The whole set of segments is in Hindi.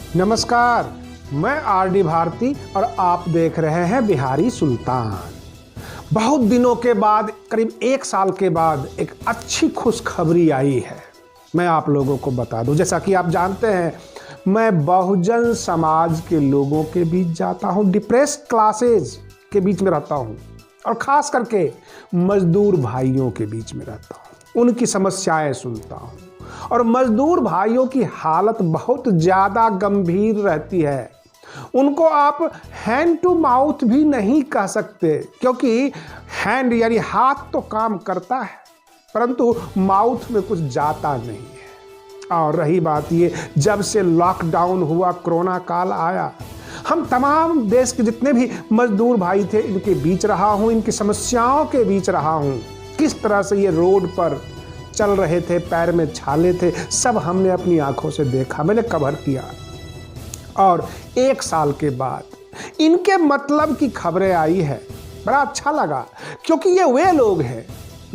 नमस्कार, मैं आरडी भारती और आप देख रहे हैं बिहारी सुल्तान। बहुत दिनों के बाद, करीब 1 साल के बाद एक अच्छी खुशखबरी आई है। मैं आप लोगों को बता दूं, जैसा कि आप जानते हैं, मैं बहुजन समाज के लोगों के बीच जाता हूं, डिप्रेस्ड क्लासेस के बीच में रहता हूं और ख़ास करके मजदूर भाइयों के बीच में रहता हूं। उनकी समस्याएं सुनता हूं और मजदूर भाइयों की हालत बहुत ज़्यादा गंभीर रहती है। उनको आप हैंड टू माउथ भी नहीं कह सकते, क्योंकि हैंड यानी हाथ तो काम करता है परंतु माउथ में कुछ जाता नहीं है। और रही बात ये, जब से लॉकडाउन हुआ, कोरोना काल आया, हम तमाम देश के जितने भी मजदूर भाई थे इनके बीच रहा हूँ, इनकी समस्याओं के बीच रहा हूँ। किस तरह से ये रोड पर चल रहे थे, पैर में छाले थे, सब हमने अपनी आंखों से देखा, मैंने कवर किया। और 1 साल के बाद इनके मतलब की खबरें आई है, बड़ा अच्छा लगा, क्योंकि ये वे लोग हैं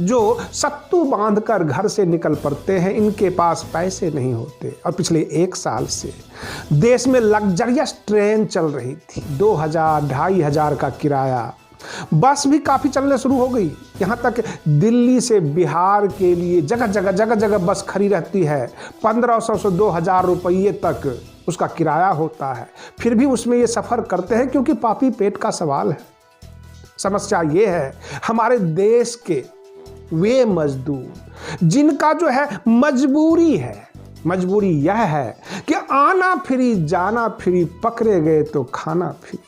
जो सत्तू बांधकर घर से निकल पड़ते हैं। इनके पास पैसे नहीं होते और पिछले 1 साल से देश में लग्जरियस ट्रेन चल रही थी, 2000-2500 का किराया। बस भी काफ़ी चलने शुरू हो गई, यहाँ तक दिल्ली से बिहार के लिए जगह जगह बस खड़ी रहती है। 1500 से 2000 रुपये तक उसका किराया होता है, फिर भी उसमें ये सफ़र करते हैं क्योंकि पापी पेट का सवाल है। समस्या ये है, हमारे देश के वे मजदूर जिनका जो है मजबूरी है, मजबूरी यह है कि आना फ्री जाना फ्री, पकड़े गए तो खाना फ्री।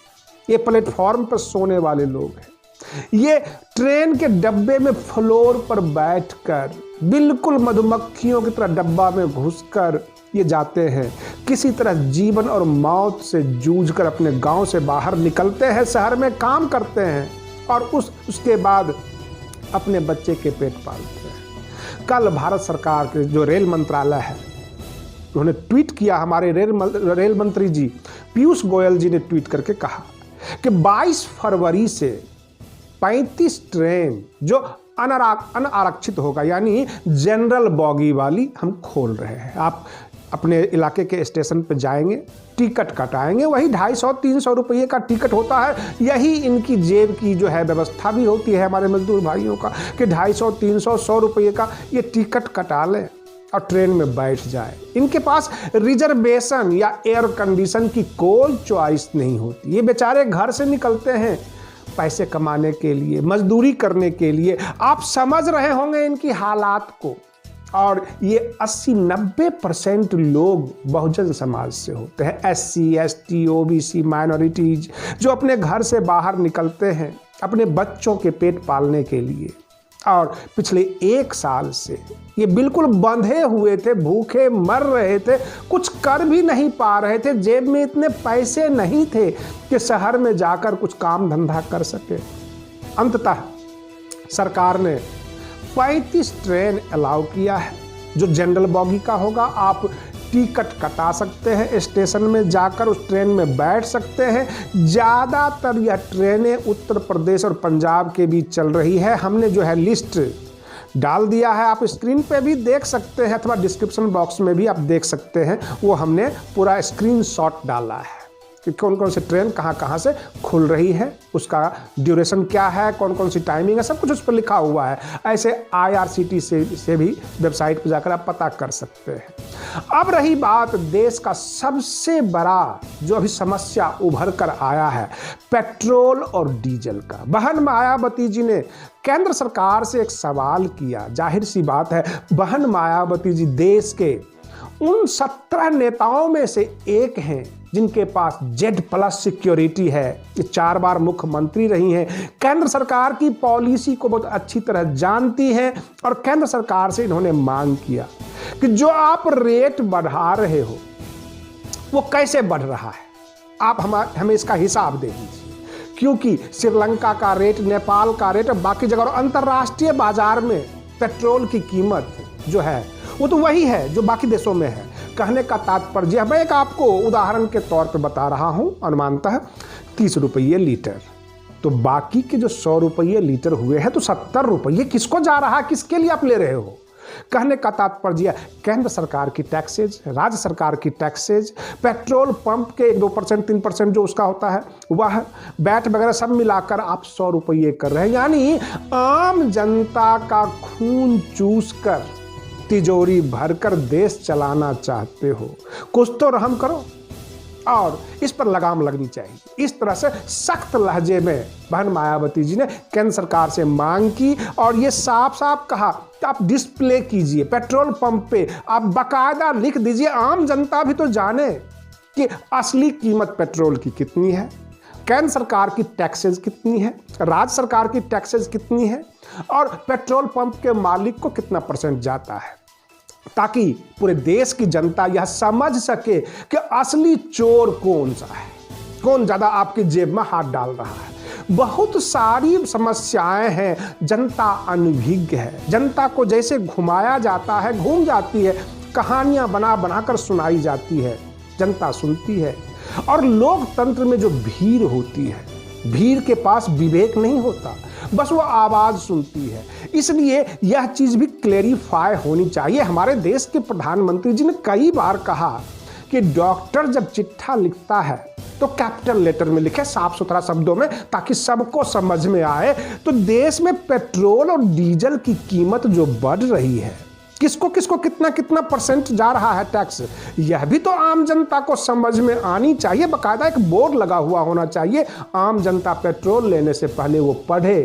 ये प्लेटफॉर्म पर सोने वाले लोग हैं, ये ट्रेन के डब्बे में फ्लोर पर बैठकर बिल्कुल मधुमक्खियों की तरह डब्बा में घुसकर ये जाते हैं। किसी तरह जीवन और मौत से जूझकर अपने गांव से बाहर निकलते हैं, शहर में काम करते हैं और उसके बाद अपने बच्चे के पेट पालते हैं। कल भारत सरकार के जो रेल मंत्रालय है, उन्होंने ट्वीट किया, हमारे रेल मंत्री जी पीयूष गोयल जी ने ट्वीट करके कहा कि 22 फरवरी से 35 ट्रेन जो अनारक्षित होगा, यानी जनरल बॉगी वाली, हम खोल रहे हैं। आप अपने इलाके के स्टेशन पर जाएंगे, टिकट कटाएंगे, वही 250-300 रुपये का टिकट होता है। यही इनकी जेब की जो है व्यवस्था भी होती है हमारे मजदूर भाइयों का कि 250-300-100 रुपये का ये टिकट कटा लें और ट्रेन में बैठ जाए। इनके पास रिजर्वेशन या एयर कंडीशन की कोई चॉइस नहीं होती। ये बेचारे घर से निकलते हैं पैसे कमाने के लिए, मजदूरी करने के लिए। आप समझ रहे होंगे इनकी हालात को। और ये 80-90% लोग बहुजन समाज से होते हैं, SC, ST, OBC, माइनॉरिटीज, जो अपने घर से बाहर निकलते हैं अपने बच्चों के पेट पालने के लिए। और पिछले 1 साल से ये बिल्कुल बंधे हुए थे, भूखे मर रहे थे, कुछ कर भी नहीं पा रहे थे, जेब में इतने पैसे नहीं थे कि शहर में जाकर कुछ काम धंधा कर सके। अंततः सरकार ने 35 ट्रेन अलाउ किया है, जो जनरल बॉगी का होगा। आप टिकट कटा सकते हैं, स्टेशन में जाकर उस ट्रेन में बैठ सकते हैं। ज़्यादातर यह ट्रेनें उत्तर प्रदेश और पंजाब के बीच चल रही है। हमने जो है लिस्ट डाल दिया है, आप स्क्रीन पे भी देख सकते हैं अथवा डिस्क्रिप्शन बॉक्स में भी आप देख सकते हैं। वो हमने पूरा स्क्रीनशॉट डाला है कि कौन कौन सी ट्रेन कहाँ से खुल रही है, उसका ड्यूरेशन क्या है, कौन कौन सी टाइमिंग है, सब कुछ उस पर लिखा हुआ है। ऐसे IRCTC से भी वेबसाइट पर जाकर आप पता कर सकते हैं। अब रही बात देश का सबसे बड़ा जो अभी समस्या उभर कर आया है, पेट्रोल और डीजल का। बहन मायावती जी ने केंद्र सरकार से एक सवाल किया। जाहिर सी बात है, बहन मायावती जी देश के उन 17 नेताओं में से एक हैं जिनके पास Z+ सिक्योरिटी है। ये 4 बार मुख्यमंत्री रही हैं, केंद्र सरकार की पॉलिसी को बहुत अच्छी तरह जानती हैं और केंद्र सरकार से इन्होंने मांग किया कि जो आप रेट बढ़ा रहे हो वो कैसे बढ़ रहा है, आप हमें इसका हिसाब दे दीजिए। क्योंकि श्रीलंका का रेट, नेपाल का रेट, बाकी जगह और अंतर्राष्ट्रीय बाजार में पेट्रोल की कीमत जो है वो तो वही है जो बाकी देशों में है। कहने का तात्पर्य, मैं एक आपको उदाहरण के तौर पर बता रहा हूँ, अनुमानतः 30 रुपये लीटर, तो बाकी के जो 100 रुपये लीटर हुए हैं तो 70 रुपये किसको जा रहा है, किसके लिए आप ले रहे हो? कहने का तात्पर्य केंद्र सरकार की टैक्सेज, राज्य सरकार की टैक्सेज, पेट्रोल पंप के 1-2% 3% जो उसका होता है वह, वैट वगैरह सब मिलाकर आप 100 रुपये कर रहे हैं। यानी आम जनता का खून चूस कर, तिजोरी भरकर देश चलाना चाहते हो। कुछ तो रहम करो और इस पर लगाम लगनी चाहिए। इस तरह से सख्त लहजे में बहन मायावती जी ने केंद्र सरकार से मांग की और ये साफ साफ कहा कि आप डिस्प्ले कीजिए पेट्रोल पंप पे, आप बाकायदा लिख दीजिए, आम जनता भी तो जाने कि असली कीमत पेट्रोल की कितनी है, केंद्र सरकार की टैक्सेज कितनी है, राज्य सरकार की टैक्सेज कितनी है और पेट्रोल पंप के मालिक को कितना % जाता है, ताकि पूरे देश की जनता यह समझ सके कि असली चोर कौन सा है, कौन ज्यादा आपकी जेब में हाथ डाल रहा है। बहुत सारी समस्याएं हैं, जनता अनभिज्ञ है, जनता को जैसे घुमाया जाता है, घूम जाती है, कहानियां बना बनाकर सुनाई जाती है, जनता सुनती है। और लोकतंत्र में जो भीड़ होती है, भीड़ के पास विवेक नहीं होता, बस वो आवाज सुनती है। इसलिए यह चीज भी क्लेरिफाई होनी चाहिए। हमारे देश के प्रधानमंत्री जी ने कई बार कहा कि डॉक्टर जब चिट्ठा लिखता है तो कैपिटल लेटर में लिखे, साफ सुथरा शब्दों में, ताकि सबको समझ में आए। तो देश में पेट्रोल और डीजल की कीमत जो बढ़ रही है, किसको किसको कितना कितना % जा रहा है टैक्स, यह भी तो आम जनता को समझ में आनी चाहिए। बाकायदा एक बोर्ड लगा हुआ होना चाहिए, आम जनता पेट्रोल लेने से पहले वो पढ़े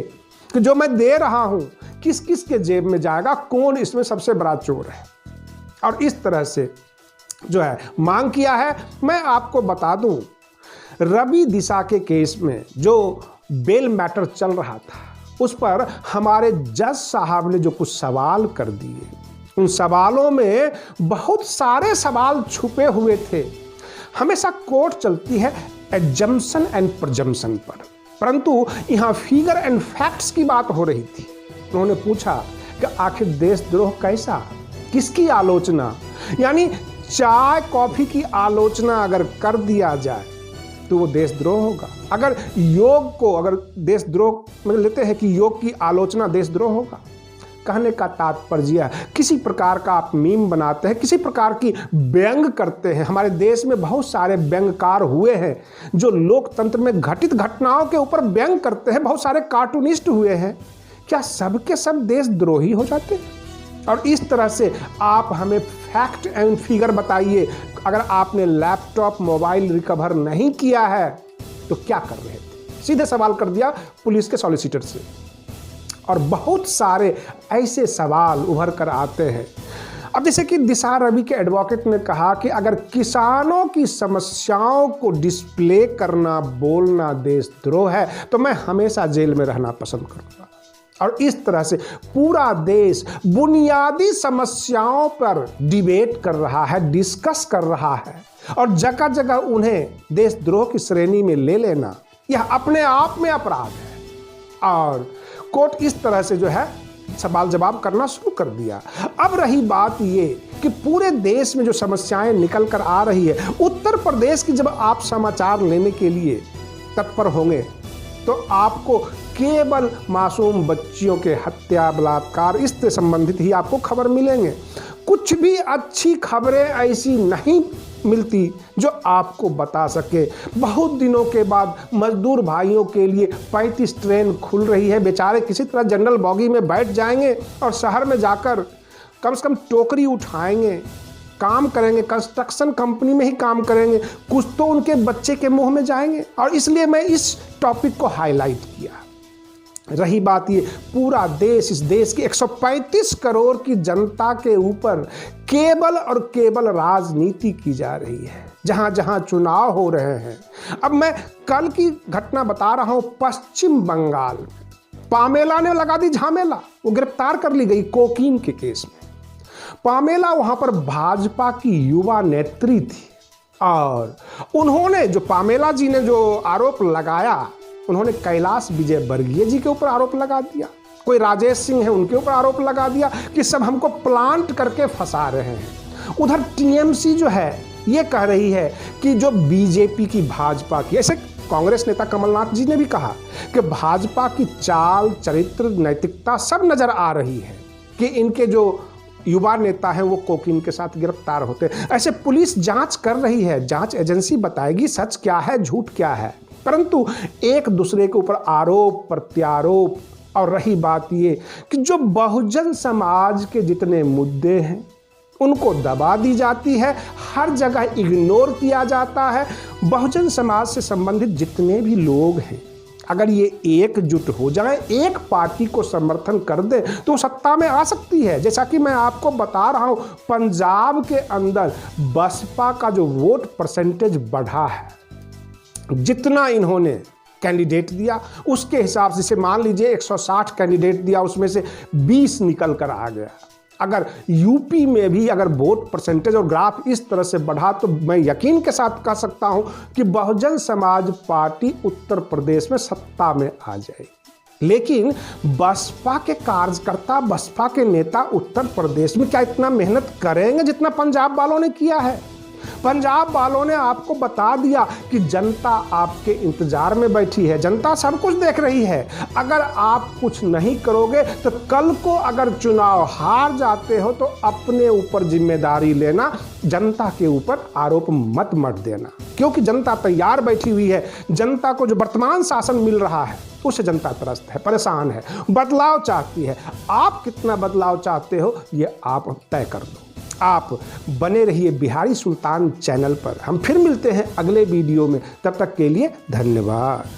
कि जो मैं दे रहा हूं किस किस के जेब में जाएगा, कौन इसमें सबसे बड़ा चोर है। और इस तरह से जो है मांग किया है। मैं आपको बता दूं, रवि दिशा के केस में जो बेल मैटर चल रहा था, उस पर हमारे जज साहब ने जो कुछ सवाल कर दिए, उन सवालों में बहुत सारे सवाल छुपे हुए थे। हमेशा कोर्ट चलती है एजम्पशन एंड प्रजम्पशन पर, परंतु यहाँ फिगर एंड फैक्ट्स की बात हो रही थी। उन्होंने पूछा कि आखिर देशद्रोह कैसा, किसकी आलोचना, यानी चाय कॉफी की आलोचना अगर कर दिया जाए तो वो देशद्रोह होगा। अगर योग को अगर देशद्रोह में लेते हैं कि योग की आलोचना देशद्रोह होगा। कहने का तात्पर्य किसी प्रकार का आप मीम बनाते हैं, किसी प्रकार की व्यंग करते हैं। हमारे देश में बहुत सारे व्यंगकार हुए हैं जो लोकतंत्र में घटित घटनाओं के ऊपर व्यंग करते हैं, बहुत सारे कार्टूनिस्ट हुए हैं। क्या सबके सब देशद्रोही हो जाते हैं? और इस तरह से आप हमें फैक्ट एंड फिगर बताइए। अगर आपने लैपटॉप मोबाइल रिकवर नहीं किया है तो क्या कर रहे थे? सीधे सवाल कर दिया पुलिस के सॉलिसिटर से। और बहुत सारे ऐसे सवाल उभर कर आते हैं। अब जैसे कि दिशा रवि के एडवोकेट ने कहा कि अगर किसानों की समस्याओं को डिस्प्ले करना, बोलना देशद्रोह है तो मैं हमेशा जेल में रहना पसंद करूंगा। और इस तरह से पूरा देश बुनियादी समस्याओं पर डिबेट कर रहा है, डिस्कस कर रहा है, और जगह जगह उन्हें देशद्रोह की श्रेणी में ले लेना यह अपने आप में अपराध है। और कोर्ट इस तरह से जो है सवाल जवाब करना शुरू कर दिया। अब रही बात ये कि पूरे देश में जो समस्याएं निकल कर आ रही है, उत्तर प्रदेश की जब आप समाचार लेने के लिए तत्पर होंगे तो आपको केवल मासूम बच्चियों के हत्या, बलात्कार इससे संबंधित ही आपको खबर मिलेंगे। कुछ भी अच्छी खबरें ऐसी नहीं मिलती जो आपको बता सके। बहुत दिनों के बाद मजदूर भाइयों के लिए 35 ट्रेन खुल रही है। बेचारे किसी तरह जनरल बॉगी में बैठ जाएंगे और शहर में जाकर कम से कम टोकरी उठाएंगे, काम करेंगे, कंस्ट्रक्शन कंपनी में ही काम करेंगे, कुछ तो उनके बच्चे के मुंह में जाएंगे। और इसलिए मैं इस टॉपिक को हाईलाइट किया। रही बात ये, पूरा देश, इस देश की 135 करोड़ की जनता के ऊपर केवल और केवल राजनीति की जा रही है, जहां जहां चुनाव हो रहे हैं। अब मैं कल की घटना बता रहा हूं। पश्चिम बंगाल में पामेला ने लगा दी झामेला, वो गिरफ्तार कर ली गई कोकीन के केस में। पामेला वहां पर भाजपा की युवा नेत्री थी और उन्होंने जो पामेला जी ने जो आरोप लगाया, उन्होंने कैलाश विजयवर्गीय जी के ऊपर आरोप लगा दिया, कोई राजेश सिंह है उनके ऊपर आरोप लगा दिया कि सब हमको प्लांट करके फंसा रहे हैं। उधर टीएमसी जो है ये कह रही है कि जो बीजेपी की, भाजपा की, ऐसे कांग्रेस नेता कमलनाथ जी ने भी कहा कि भाजपा की चाल, चरित्र, नैतिकता सब नजर आ रही है कि इनके जो युवा नेता हैं वो कोकीन के साथ गिरफ्तार होते हैं। ऐसे पुलिस जांच कर रही है, जांच एजेंसी बताएगी सच क्या है झूठ क्या है, परंतु एक दूसरे के ऊपर आरोप प्रत्यारोप। और रही बात ये कि जो बहुजन समाज के जितने मुद्दे हैं उनको दबा दी जाती है, हर जगह इग्नोर किया जाता है। बहुजन समाज से संबंधित जितने भी लोग हैं अगर ये एकजुट हो जाए, एक पार्टी को समर्थन कर दे तो सत्ता में आ सकती है। जैसा कि मैं आपको बता रहा हूं, पंजाब के अंदर बसपा का जो वोट परसेंटेज बढ़ा है, जितना इन्होंने कैंडिडेट दिया उसके हिसाब से मान लीजिए 160 कैंडिडेट दिया, उसमें से 20 निकल कर आ गया। अगर यूपी में भी अगर वोट परसेंटेज और ग्राफ इस तरह से बढ़ा तो मैं यकीन के साथ कह सकता हूं कि बहुजन समाज पार्टी उत्तर प्रदेश में सत्ता में आ जाएगी। लेकिन बसपा के कार्यकर्ता, बसपा के नेता उत्तर प्रदेश में क्या इतना मेहनत करेंगे जितना पंजाब वालों ने किया है? पंजाब वालों ने आपको बता दिया कि जनता आपके इंतजार में बैठी है, जनता सब कुछ देख रही है। अगर आप कुछ नहीं करोगे तो कल को अगर चुनाव हार जाते हो तो अपने ऊपर जिम्मेदारी लेना, जनता के ऊपर आरोप मत देना, क्योंकि जनता तैयार बैठी हुई है। जनता को जो वर्तमान शासन मिल रहा है उससे जनता त्रस्त है, परेशान है, बदलाव चाहती है। आप कितना बदलाव चाहते हो ये आप तय कर दो। आप बने रहिए बिहारी सुल्तान चैनल पर। हम फिर मिलते हैं अगले वीडियो में, तब तक के लिए धन्यवाद।